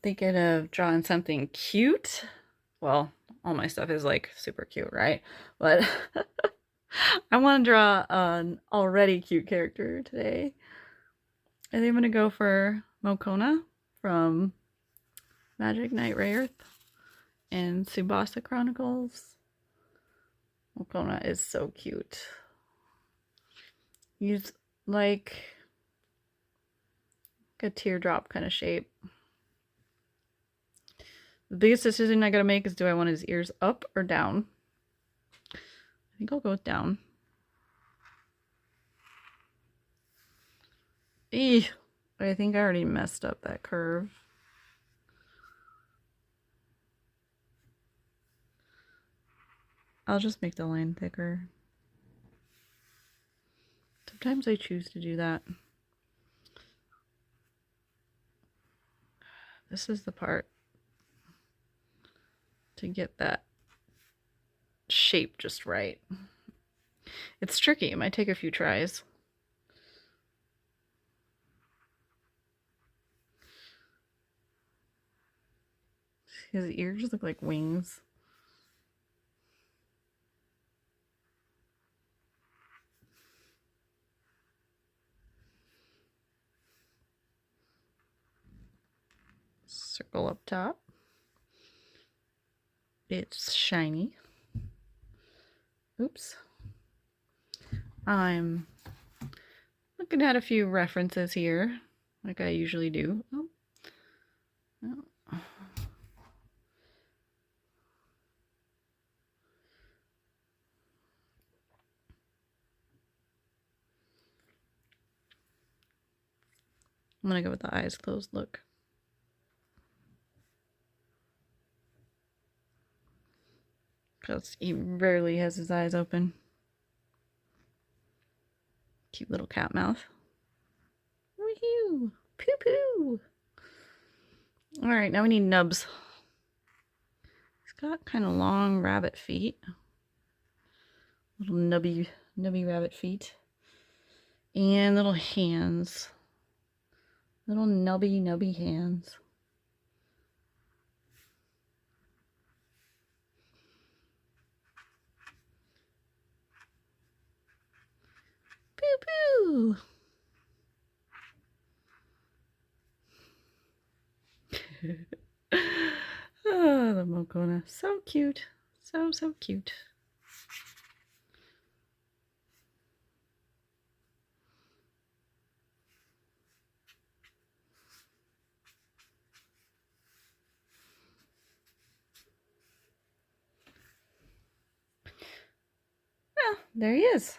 thinking of drawing something cute. Well, all my stuff is like super cute, right? But I want to draw an already cute character today. I think I'm going to go for Mokona from Magic Knight Rayearth and Tsubasa Chronicles. Mokona is so cute. He's like a teardrop kind of shape. The biggest decision I gotta make is, do I want his ears up or down? I think I'll go with down. Eeh, I think I already messed up that curve. I'll just make the line thicker. Sometimes I choose to do that. This is the part to get that shape just right. It's tricky. It might take a few tries. His ears look like wings. Circle up top. It's shiny. Oops. I'm looking at a few references here, like I usually do. Oh. Oh. I'm gonna go with the eyes closed look. Because he rarely has his eyes open. Cute little cat mouth. Woohoo! Poo poo! Alright, now we need nubs. He's got kind of long rabbit feet. Little nubby rabbit feet. And little hands. Little nubby hands. Poo poo! Oh, the Mokona. So cute. So cute. Well, there he is.